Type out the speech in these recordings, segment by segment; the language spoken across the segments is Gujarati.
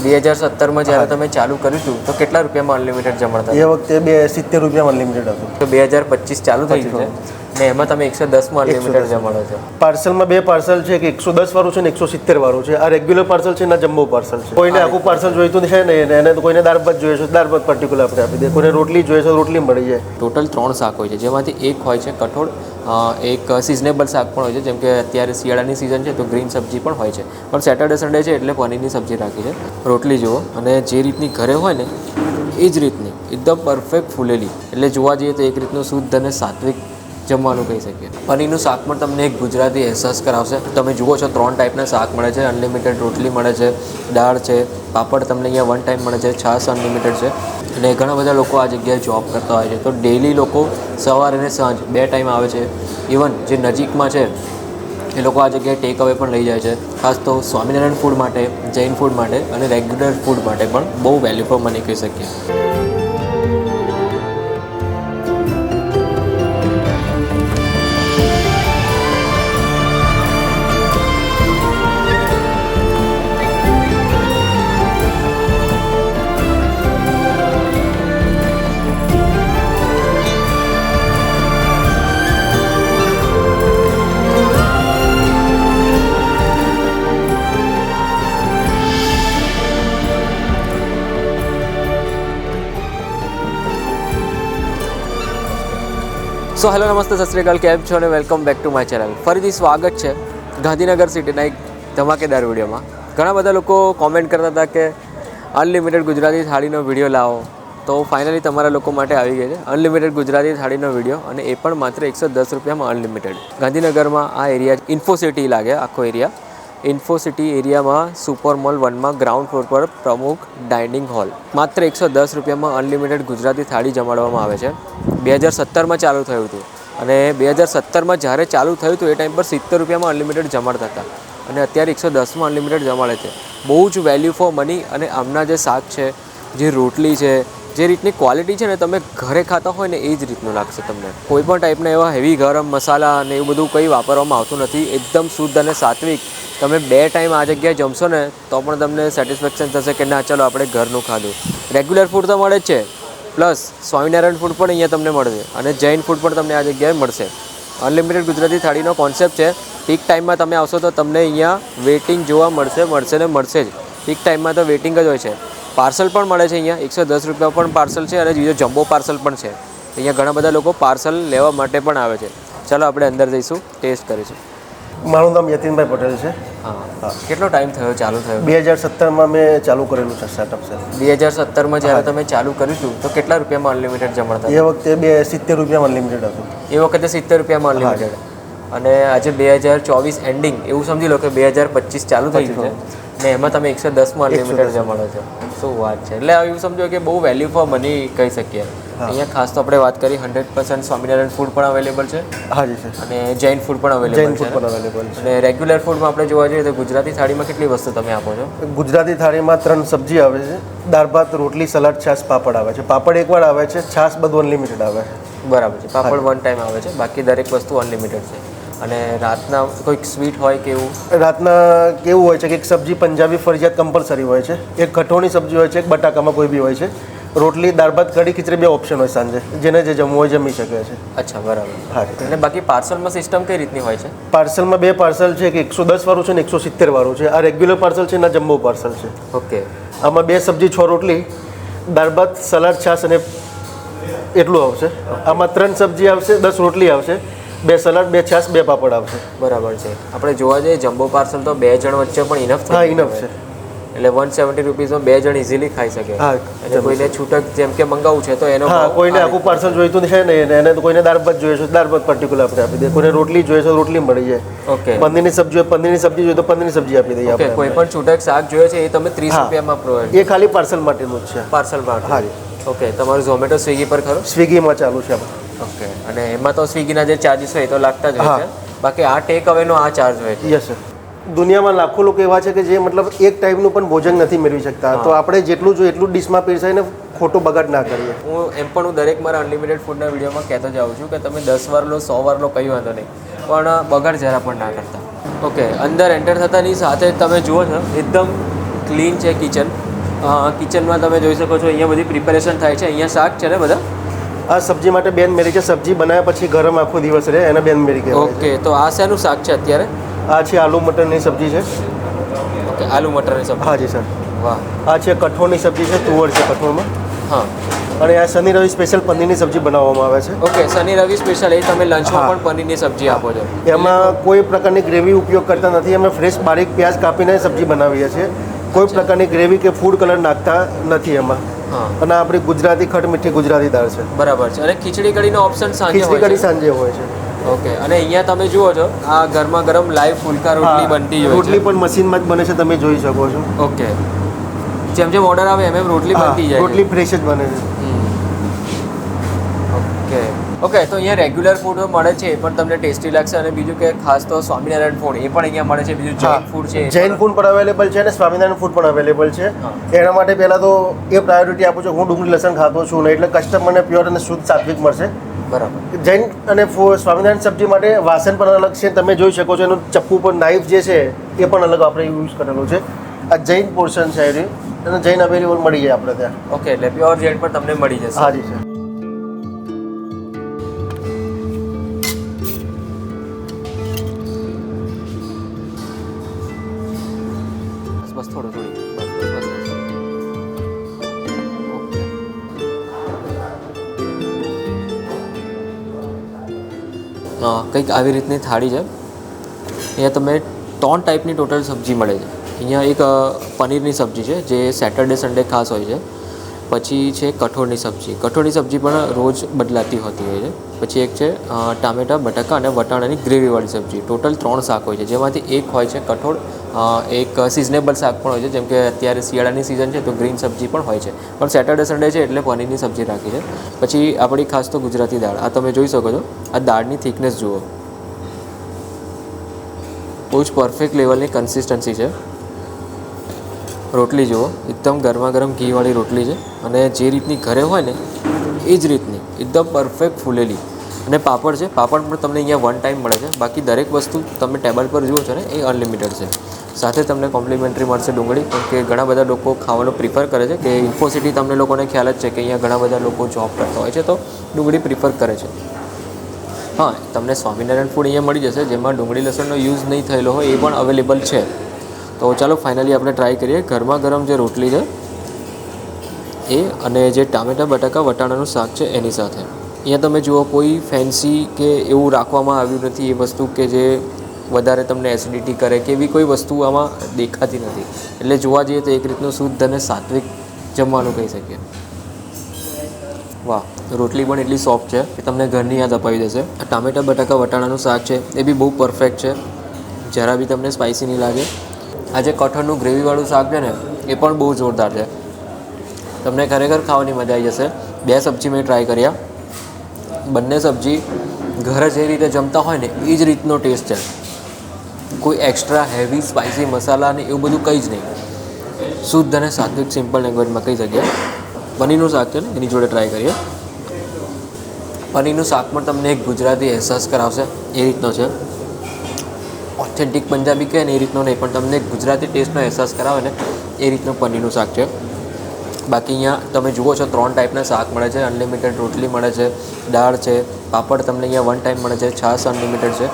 2017માં જ્યારે તમે ચાલુ કર્યું હતું તો કેટલા રૂપિયામાં અનલિમિટેડ જમણતા? એ વખતે 70 રૂપિયામાં અનલિમિટેડ હતું. તો 2025 ચાલુ થઈ ગયું છે ને એમાં તમે 110માં અનલિમિટેડ જમાડો છો. પાર્સલમાં 2 પાર્સલ છે, એક 110 વાળું છે ને 170 વાળું છે. આ રેગ્યુલર પાર્સલ છે ને જમ્બો પાર્સલ છે. કોઈને આખું પાર્સલ જોઈતું છે ને એને તો કોઈને દાળ ભાત જોઈએ છે દાળ ભાત પર્ટિક્યુલર આપણે આપી દઈએ. કોઈને રોટલી જોઈએ છે રોટલી મળી જાય. ટોટલ 3 શાક હોય છે, જેમાંથી એક હોય છે કઠોળ, એક સિઝનેબલ શાક પણ હોય છે, જેમ કે અત્યારે શિયાળાની સિઝન છે તો ગ્રીન સબ્જી પણ હોય છે, પણ સેટરડે સન્ડે છે એટલે પનીરની સબ્જી રાખી છે. રોટલી જુઓ, અને જે રીતની ઘરે હોય ને એ જ રીતની એકદમ પરફેક્ટ ફૂલેલી, એટલે જોવા જઈએ તો એક રીતનું શુદ્ધ અને સાત્વિક જમવાનું કહી શકીએ. પનીરનું શાક પણ તમને એક ગુજરાતી અહેસાસ કરાવશે. તમે જુઓ છો 3 ટાઈપના શાક મળે છે, અનલિમિટેડ રોટલી મળે છે, દાળ છે, પાપડ તમને અહીંયા 1 ટાઈમ મળે છે, છાશ અનલિમિટેડ છે. અને ઘણા બધા લોકો આ જગ્યાએ જોબ કરતા હોય છે, તો ડેઈલી લોકો સવાર અને સાંજ 2 ટાઈમ આવે છે. ઇવન જે નજીકમાં છે એ લોકો આ જગ્યાએ ટેક અવે પણ લઈ જાય છે. ખાસ તો સ્વામિનારાયણ ફૂડ માટે, જૈન ફૂડ માટે અને રેગ્યુલર ફૂડ માટે પણ બહુ વેલ્યુ ફોર મની કહી શકીએ. સો હેલો, નમસ્તે, સત શ્રી અકાલ, કેમ છો અને welcome back to my channel. ફરીથી સ્વાગત છે ગાંધીનગર સિટીના એક ધમાકેદાર વિડીયોમાં. ઘણા બધા લોકો કોમેન્ટ કરતા હતા કે અનલિમિટેડ ગુજરાતી થાળીનો વિડીયો લાવો, તો ફાઇનલી તમારા લોકો માટે આવી ગઈ છે અનલિમિટેડ ગુજરાતી થાળીનો વિડીયો, અને એ પણ માત્ર 110 રૂપિયામાં અનલિમિટેડ. ગાંધીનગરમાં આ એરિયા ઇન્ફો સિટી લાગે, આખો એરિયા ઇન્ફો સિટી એરિયામાં સુપર મોલ 1માં ગ્રાઉન્ડ ફ્લોર પર પ્રમુખ ડાઇનિંગ હોલ. માત્ર 110 રૂપિયામાં અનલિમિટેડ ગુજરાતી થાળી જમાડવામાં આવે છે. 2017માં ચાલુ થયું હતું, અને 2017માં જ્યારે ચાલુ થયું હતું એ ટાઈમ પર 70 રૂપિયામાં અનલિમિટેડ જમાડતા હતા, અને અત્યારે 110માં અનલિમિટેડ જમાડે છે. બહુ જ વેલ્યુ ફોર મની. અને આમના જે શાક છે, જે રોટલી છે, જે રીતની ક્વોલિટી છે ને, તમે ઘરે ખાતા હોય ને એ જ રીતનું લાગશે તમને. કોઈ પણ ટાઈપના એવા હેવી ગરમ મસાલા અને એવું બધું કંઈ વાપરવામાં આવતું નથી. એકદમ શુદ્ધ અને સાત્વિક. તમે 2 ટાઈમ આ જગ્યાએ જમશો ને તો પણ તમને સેટિસ્ફેક્શન થશે કે ના, ચાલો આપણે ઘરનું ખાધું. રેગ્યુલર ફૂડ તો મળે જ છે, પ્લસ સ્વામિનારાયણ ફૂડ પણ અહીંયા તમને મળશે, અને જૈન ફૂડ પણ તમને આ જગ્યાએ મળશે. અનલિમિટેડ ગુજરાતી થાળીનો કોન્સેપ્ટ છે. પીક ટાઈમમાં તમે આવશો તો તમને અહીંયા વેઇટિંગ જોવા મળશે ને મળશે જ. પીક ટાઈમમાં તો વેઇટિંગ જ હોય છે. પાર્સલ પણ મળે છે અહીંયા, 110 રૂપિયા પણ પાર્સલ છે, અને બીજો જમ્બો પાર્સલ પણ છે. અહીંયા ઘણા બધા લોકો પાર્સલ લેવા માટે પણ આવે છે. ચાલો આપણે અંદર જઈશું, ટેસ્ટ કરીશું. મારું નામ યતીનભાઈ પટેલ છે. હા, કેટલો ટાઈમ થયો ચાલુ થયો? 2017માં મેં ચાલુ કરેલું છે સ્ટાર્ટઅપ છે. 2017માં જ્યારે તમે ચાલુ કર્યું હતું તો કેટલા રૂપિયામાં અનલિમિટેડ જમાડતા? એ વખતે 70 રૂપિયામાં અનલિમિટેડ હતું. એ વખતે 70 રૂપિયામાં અનલિમિટેડ, અને આજે 2024 એન્ડિંગ એવું સમજી લો કે 2025 ચાલુ થઈ ગયું છે, ને એમાં તમે 110માં અનલિમિટેડ જમાડો છો. શું વાત છે! એટલે એવું સમજો કે બહુ વેલ્યુ ફોર મની કહી શકીએ. અહીંયા ખાસ તો આપણે વાત કરી 100% સ્વામિનારાયણ ફૂડ પણ અવેલેબલ છે. હાજી છે. અને જૈન ફૂડ પણ અવેલેબલ છે. અને રેગ્યુલર ફૂડમાં આપણે જોવા જઈએ તો ગુજરાતી થાળીમાં કેટલી વસ્તુ તમે આપો છો? ગુજરાતી થાળીમાં 3 સબ્જી આવે છે, દાળ ભાત, રોટલી, સલાડ, છાશ, પાપડ આવે છે. પાપડ એકવાર આવે છે, છાશ બધું અનલિમિટેડ આવે છે. બરાબર છે. પાપડ 1 ટાઈમ આવે છે, બાકી દરેક વસ્તુ અનલિમિટેડ છે. અને રાતના કોઈક સ્વીટ હોય કે એવું? રાતના કેવું હોય છે કે એક સબ્જી પંજાબી ફરજિયાત કમ્પલસરી હોય છે, એક કઠોળની સબ્જી હોય છે, એક બટાકામાં કોઈ બી હોય છે, રોટલી, દાળ ભાત, કઢી, ખીચડી 2 ઓપ્શન હોય સાંજે. જેને જે જમવું હોય જમી શકે છે. અચ્છા, બરાબર. હા. અને બાકી પાર્સલમાં સિસ્ટમ કઈ રીતની હોય છે? પાર્સલમાં 2 પાર્સલ છે, એક 110 વાળું છે ને 170 વાળું છે. આ રેગ્યુલર પાર્સલ છે ને જમ્બો પાર્સલ છે. ઓકે. આમાં 2 સબ્જી, 6 રોટલી, દાળ ભાત, સલાડ, છાશ અને એટલું આવશે. આમાં 3 સબ્જી આવશે, 10 રોટલી આવશે, 2 સલાડ, 2 છાશ, 2 પાપડ આવશે. બરાબર છે. આપણે જોવા જઈએ જમ્બો પાર્સલ તો 2 જણ વચ્ચે પણ ઇનફ હા, ઇનફ છે. એટલે 170 રૂપીસમાં 2 જણ ઇઝીલી ખાઈ શકે. હા. અને કોઈને છૂટક જેમ કે મંગાવવું છે તો એનો હા, કોઈને આખું પાર્સલ જોઈતું છે ને એને તો કોઈને દાળ ભાત જોઈએ છે દાળ ભાત પર્ટિક્યુલર આપણે આપી દઈએ. કોઈને રોટલી જોઈએ છે રોટલી મળી જાય. ઓકે. પનીરની સબ્જી હોય પનીરની સબ્જી જોઈએ તો પનીરની સબ્જી આપી દઈએ આપણે. કોઈ પણ છૂટક શાક જોઈએ છે એ તમે 30 રૂપિયામાં પ્રોવાઈડ? એ ખાલી પાર્સલ માટેનું જ છે. પાર્સલ માટે? હા. ઓકે. તમારું ઝોમેટો, સ્વિગી પર ખરો? સ્વિગીમાં ચાલુ છે. ઓકે. અને એમાં તો સ્વિગીના જે ચાર્જીસ હોય એ તો લાગતા જ હોય છે, બાકી આ ટેક અવેનો આ ચાર્જ હોય છે? Yes sir. દુનિયામાં લાખો લોકો એવા છે કે જે મતલબ એક ટાઈપનું પણ ભોજન નથી મેળવી શકતા, તો આપણે જેટલું જોઈએ એટલું ડીશમાં પીરસાઈને ખોટો બગાડ ના કરીએ. હું દરેક મારા અનલિમિટેડ ફૂડના વિડીયોમાં કહેતો જાઉં છું કે તમે 10 વાર લો, 100 વાર લો, કંઈ વાંધો નહીં, પણ બગાડ જરા પણ ના કરતા. ઓકે. અંદર એન્ટર થતાની સાથે તમે જુઓ છો એકદમ ક્લીન છે કિચન, કિચનમાં તમે જોઈ શકો છો અહીંયા બધી પ્રિપેરેશન થાય છે. અહીંયા શાક છે ને બધા. આ સબ્જી માટે બેન મેરી છે. સબ્જી બનાવ્યા પછી ગરમ આખો દિવસ રહે એને બેન મેરી કહેવાય. ઓકે, તો આ શેનું શાક છે અત્યારે? આ છે આલુ મટરની સબ્જી છે. ઓકે, આલુ મટરની સબ્જી. હા જી સર. વાહ. આ છે કઠોળની સબ્જી છે, તુવર છે કઠોળમાં. હા. અને આ શનિ રવિ સ્પેશિયલ પનીરની સબ્જી બનાવવામાં આવે છે. ઓકે, શનિ રવિ સ્પેશિયલ એ તમે લંચમાં પણ પનીરની સબ્જી આપો છો? એમાં કોઈ પ્રકારની ગ્રેવી ઉપયોગ કરતા નથી. અમે ફ્રેશ બારીક પ્યાજ કાપીને સબ્જી બનાવીએ છીએ. કોઈ પ્રકારની ગ્રેવી કે ફૂડ કલર નાખતા નથી એમાં. અને આપણી ગુજરાતી ખટ મીઠી ગુજરાતી દાળ છે. બરાબર છે. અને ખીચડી કઢીનો ઓપ્શન સાંજે હોય છે? ખીચડી કઢી સાંજે હોય છે. ઓકે, અને અહીંયા તમે જુઓ છો આ ગરમા ગરમ લાઈવ ફુલકા રોટલી બનતી હોય છે. રોટલી પણ મશીનમાં જ બને છે, તમે જોઈ શકો છો. ઓકે, જેમ જેમ ઓર્ડર આવે એમ રોટલી બનતી જાય. રોટલી ફ્રેશ જ બને છે. ઓકે, તો અહીંયા રેગ્યુલર ફૂડ મળે છે પણ તમને ટેસ્ટી લાગશે. અને બીજું કે ખાસ તો સ્વામિનારાયણ ફૂડ એ પણ અહીંયા મળે છે. બીજું જૈન ફૂડ છે, જૈન ફૂડ પણ અવેલેબલ છે અને સ્વામિનારાયણ ફૂડ પણ અવેલેબલ છે. એના માટે પહેલાં તો એ પ્રાયોરિટી આપું છું. હું ડુંગળી લસણ ખાતો છું ને એટલે કસ્ટમરને પ્યોર અને શુદ્ધ સાત્વિક મળશે. બરાબર. જૈન અને સ્વામિનારાયણ સબ્જી માટે વાસણ પણ અલગ છે. તમે જોઈ શકો છો એનું ચપ્પુ પણ નાઇફ જે છે એ પણ અલગ આપણે યુઝ કરેલો છે. આ જૈન પોર્શન છે અને જૈન અવેલેબલ મળી જાય આપણે ત્યાં. ઓકે, એટલે પ્યોર જૈન પણ તમને મળી જશે. હા જી સર. બસ થોડું બસ. ઓકે, કંઈક આવી રીતની થાળી છે. અહીંયા તમે 3 ટાઈપની ટોટલ સબ્જી મળે છે. અહીંયા એક પનીરની સબ્જી છે જે સેટરડે સન્ડે ખાસ હોય છે. પછી છે કઠોળની સબ્જી. કઠોળની સબ્જી પણ રોજ બદલાતી હોતી હોય છે. પછી એક છે ટામેટાં બટાકા અને વટાણાની ગ્રેવીવાળી સબ્જી. ટોટલ 3 શાક હોય છે જેમાંથી એક હોય છે કઠોળ. એક સિઝનેબલ શાક પણ હોય છે, જેમ કે અત્યારે શિયાળાની સિઝન છે તો ગ્રીન સબ્જી પણ હોય છે. પણ સેટરડે સન્ડે છે એટલે પનીરની સબ્જી રાખી છે. પછી આપણી ખાસ તો ગુજરાતી દાળ. આ તમે જોઈ શકો છો. આ દાળની થિકનેસ જુઓ, બહુ જ પરફેક્ટ લેવલની કન્સિસ્ટન્સી છે. રોટલી જુઓ, એકદમ ગરમા ગરમ ઘીવાળી રોટલી છે અને જે રીતની ઘરે હોય ને એ જ રીતની એકદમ પરફેક્ટ ફૂલેલી. અને પાપડ છે. પાપડ પણ તમને અહીંયા 1 ટાઈમ મળે છે. બાકી દરેક વસ્તુ તમે ટેબલ પર જુઓ છો ને એ અનલિમિટેડ છે. સાથે તમને કોમ્પ્લિમેન્ટરી મળશે ડુંગળી, કે ઘણા બધા લોકો ખાવાનું પ્રિફર કરે છે. કે ઇન્ફોસિટી તમને લોકોને ખ્યાલ જ છે કે અહીંયા ઘણા બધા લોકો જોબ કરતા હોય છે તો ડુંગળી પ્રિફર કરે છે. હા, તમને સ્વામિનારાયણ ફૂડ અહીંયા મળી જશે જેમાં ડુંગળી લસણનો યુઝ નહીં થયેલો હોય એ પણ અવેલેબલ છે. તો ચાલો ફાઇનલી આપણે ટ્રાય કરીએ. ગરમા ગરમ જે રોટલી છે એ અને જે ટામેટાં બટાકા વટાણાનું શાક છે એની સાથે. અહીંયા તમે જુઓ કોઈ ફેન્સી કે એવું રાખવામાં આવ્યું નથી એ વસ્તુ કે જે વધારે તમને એસિડિટી કરે કે એવી કોઈ વસ્તુ આમાં દેખાતી નથી. એટલે જોવા જઈએ તો એક રીતનું શુદ્ધ અને સાત્વિક જમવાનું કહી શકીએ. વાહ, રોટલી પણ એટલી સોફ્ટ છે કે તમને ઘરની યાદ અપાવી દેશે. ટામેટાં બટાકા વટાણાનું શાક છે એ બી બહુ પરફેક્ટ છે, જરા બી તમને સ્પાઇસી નહીં લાગે. આ જે કઠોળનું ગ્રેવીવાળું શાક છે ને એ પણ બહુ જોરદાર છે. તમને ખરેખર ખાવાની મજા આવી જશે. 2 સબ્જી મેં ટ્રાય કર્યા. બંને સબ્જી ઘરે જે રીતે જમતા હોય ને એ જ રીતનો ટેસ્ટ છે. કોઈ એક્સ્ટ્રા હેવી સ્પાઇસી મસાલા ને એવું બધું કંઈ જ નહીં. શુદ્ધ અને સાત્વિક સિમ્પલ લેંગ્વેજમાં કહી શકીએ. પનીરનું શાક છે ને એની જોડે ટ્રાય કરીએ. પનીરનું શાક પણ તમને એક ગુજરાતી અહેસાસ કરાવશે એ રીતનો છે. ઓથેન્ટિક પંજાબી કહે ને એ રીતનો નહીં, પણ તમને ગુજરાતી ટેસ્ટનો અહેસાસ કરાવે ને એ રીતનું પનીરનું શાક છે. બાકી અહીંયા તમે જુઓ છો 3 ટાઈપના શાક મળે છે. અનલિમિટેડ રોટલી મળે છે, દાળ છે, પાપડ તમને અહીંયા 1 ટાઈમ મળે છે, છાશ અનલિમિટેડ છે.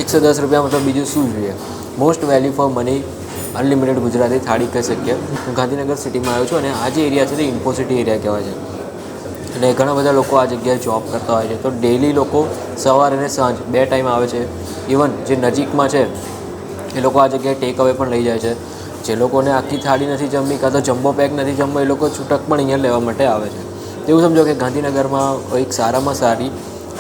110 રૂપિયામાં તો બીજું શું જોઈએ. Most value for money unlimited Gujarati થાળી કહી શકીએ. હું ગાંધીનગર સિટીમાં આવ્યો છું અને આ જે એરિયા છે તે ઇન્ફોસિટી એરિયા કહેવાય છે. અને ઘણા બધા લોકો આ જગ્યાએ જોબ કરતા હોય છે તો ડેઈલી લોકો સવાર અને સાંજ 2 ટાઈમ આવે છે. ઇવન જે નજીકમાં છે એ લોકો આ જગ્યાએ ટેક અવે પણ લઈ જાય છે. જે લોકોને આખી થાળી નથી જમવી કાં તો જમ્બો પેક નથી જમવો એ લોકો છૂટક પણ અહીંયા લેવા માટે આવે છે. એવું સમજો કે ગાંધીનગરમાં એક સારામાં સારી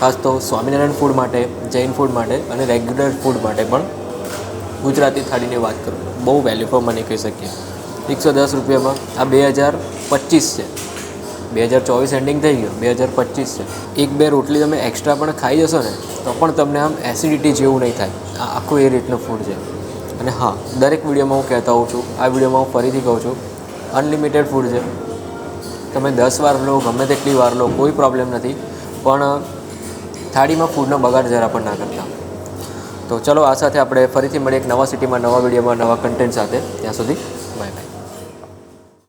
ખાસ તો સ્વામિનારાયણ ફૂડ માટે, જૈન ફૂડ માટે અને રેગ્યુલર ફૂડ માટે પણ ગુજરાતી થાળીની વાત કરું બહુ વેલ્યુ ફોર મની કહી શકીએ. 110 રૂપિયામાં આ 2025 છે. 2024 એન્ડિંગ થઈ ગયો, 2025 છે. 1-2 રોટલી તમે એક્સ્ટ્રા પણ ખાઈ જશો ને તો પણ તમને આમ એસિડિટી જેવું નહીં થાય. આ આખું એ રીતનું ફૂડ છે. અને હા, દરેક વિડીયોમાં હું કહેતા હોઉં છું, આ વિડીયોમાં હું ફરીથી કહું છું, અનલિમિટેડ ફૂડ છે. તમે 10 વાર લો, ગમે તેટલી વાર લો, કોઈ પ્રોબ્લેમ નથી. પણ થાળીમાં ફૂડનો બગાડ જરા પણ ના કરતા. તો ચલો, આ સાથે આપણે ફરીથી મળીએ એક નવા સિટીમાં, નવા વિડીયોમાં, નવા કન્ટેન્ટ સાથે. ત્યાં સુધી બાય બાય.